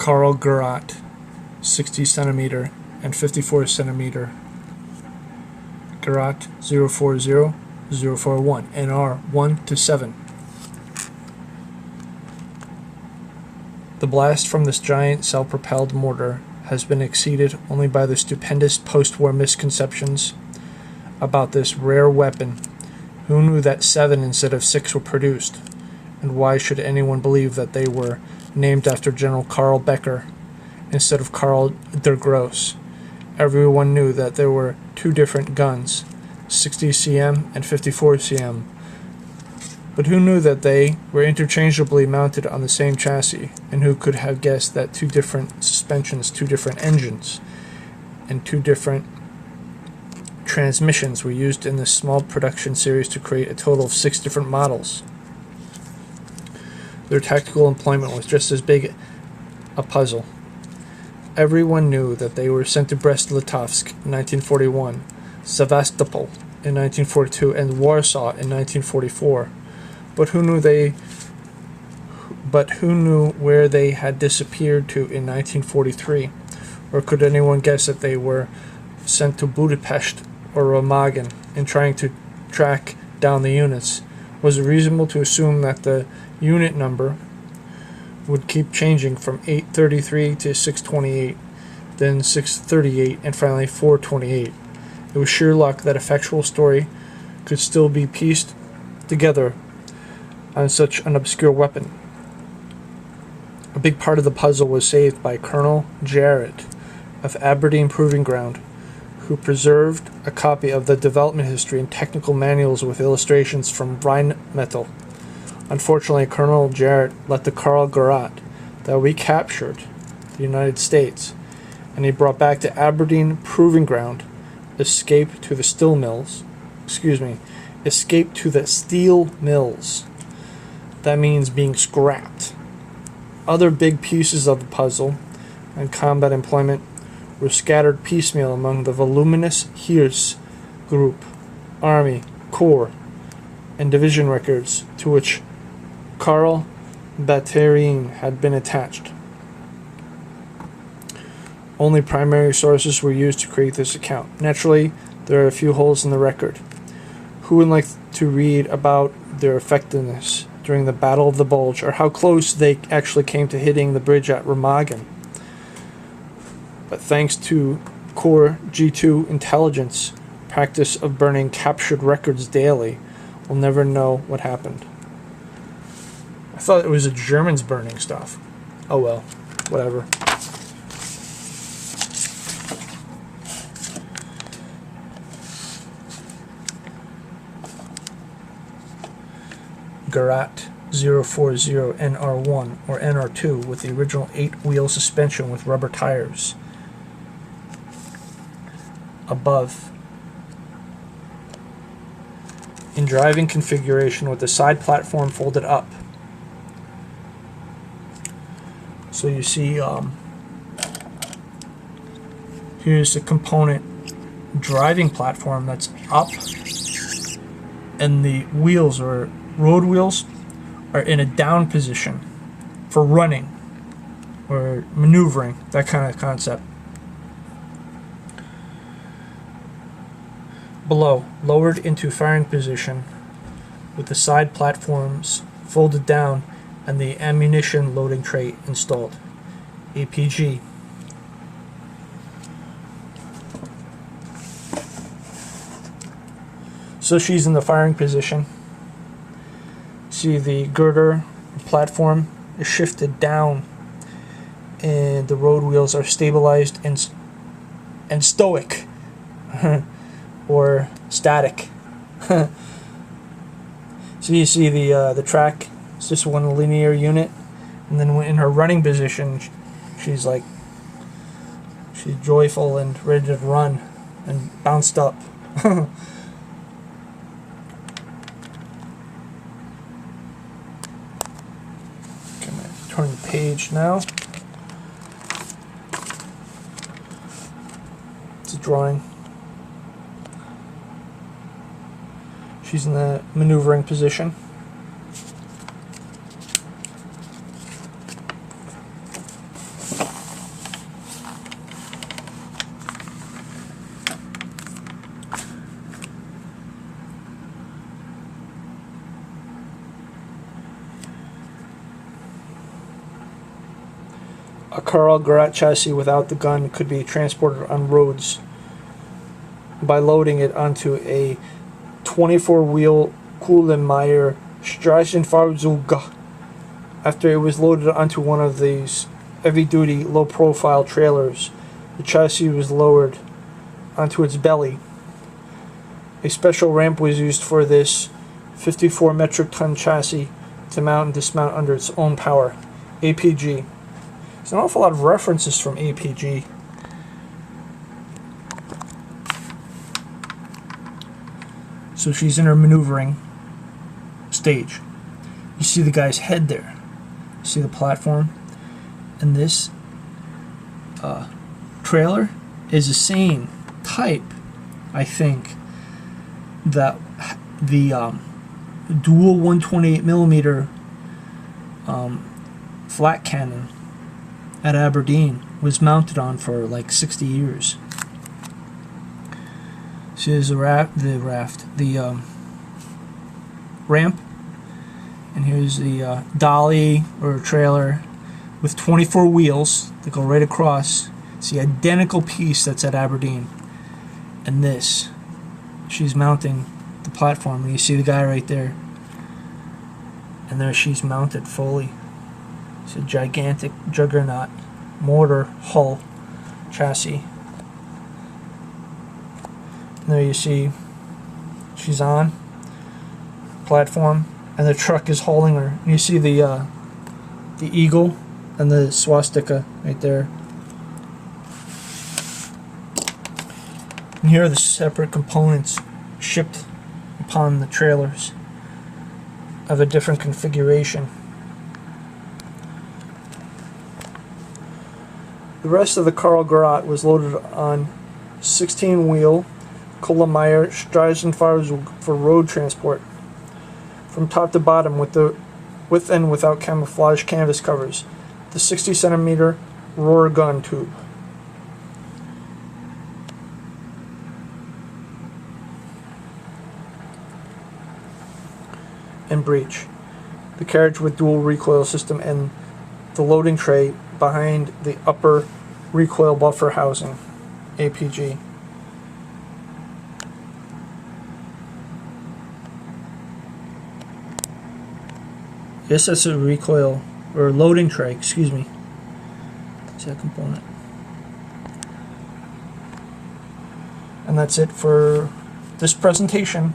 Karl Gerat, 60 centimeter and 54 centimeter. Gerat 040041, NR 1 to 7. The blast from this giant self-propelled mortar has been exceeded only by the stupendous post-war misconceptions about this rare weapon. Who knew that 7 instead of 6 were produced? And why should anyone believe that they were named after General Karl Becker instead of Karl der Gross? Everyone knew that there were two different guns, 60 cm and 54 cm. But who knew that they were interchangeably mounted on the same chassis, and who could have guessed that two different suspensions, two different engines, and two different transmissions were used in this small production series to create a total of 6 different models? Their tactical employment was just as big a puzzle. Everyone knew that they were sent to Brest-Litovsk in 1941, Sevastopol in 1942, and Warsaw in 1944. But who knew where they had disappeared to in 1943? Or could anyone guess that they were sent to Budapest or Remagen in trying to track down the units? Was it reasonable to assume that the unit number would keep changing from 833 to 628, then 638, and finally 428? It was sheer luck that a factual story could still be pieced together on such an obscure weapon. A big part of the puzzle was saved by Karl Gerat of Aberdeen Proving Ground, who preserved a copy of the development history and technical manuals with illustrations from Rheinmetal. Unfortunately, Karl Gerat let the Karl Gerat that recaptured the United States and he brought back to Aberdeen Proving Ground escape to the steel mills. That means being scrapped. Other big pieces of the puzzle and combat employment were scattered piecemeal among the voluminous Heers Group, Army, Corps, and Division records to which Karl Batterien had been attached. Only primary sources were used to create this account. Naturally, there are a few holes in the record. Who would like to read about their effectiveness during the Battle of the Bulge, or how close they actually came to hitting the bridge at Remagen? But thanks to Corps G2 intelligence practice of burning captured records daily, we'll never know what happened. I thought it was the Germans burning stuff. Oh well, whatever. Gerat 040 NR1 or NR2 with the original 8-wheel suspension with rubber tires. Above, in driving configuration with the side platform folded up. So you see, here's the component driving platform that's up, and the wheels, or road wheels, are in a down position for running or maneuvering, that kind of concept. Below, lowered into firing position with the side platforms folded down and the ammunition loading tray installed. APG. So she's in the firing position. See, the girder platform is shifted down and the road wheels are stabilized and stoic or static. So you see the track, it's just one linear unit, and then in her running position she's joyful and ready to run and bounced up. Turn the page now. It's a drawing. She's in the maneuvering position. A Karl Gerat chassis without the gun could be transported on roads by loading it onto a 24-wheel Kuhlenmeyer Straßenfahrzeug. After it was loaded onto one of these heavy-duty, low-profile trailers, the chassis was lowered onto its belly. A special ramp was used for this 54 metric ton chassis to mount and dismount under its own power. APG. There's an awful lot of references from APG. So she's in her maneuvering stage. You see the guy's head there. You see the platform. And this trailer is the same type, I think, that the dual 128mm flat cannon at Aberdeen was mounted on for like 60 years. So there's the ramp, and here's the dolly or trailer with 24 wheels that go right across. It's the identical piece that's at Aberdeen. And this, she's mounting the platform. You see the guy right there. And there she's mounted fully. It's a gigantic juggernaut mortar hull chassis. And there you see she's on platform, and the truck is hauling her. And you see the eagle and the swastika right there. And here are the separate components shipped upon the trailers of a different configuration. The rest of the Karl Gerat was loaded on 16-wheel Kuhlenmeyer Straßenfahrzeug for road transport, from top to bottom, with and without camouflage canvas covers, the 60-centimeter rotor gun tube. And breech. The carriage with dual recoil system and the loading tray behind the upper recoil buffer housing. APG. Yes, that's a recoil or loading tray, excuse me. It's that component. And that's it for this presentation.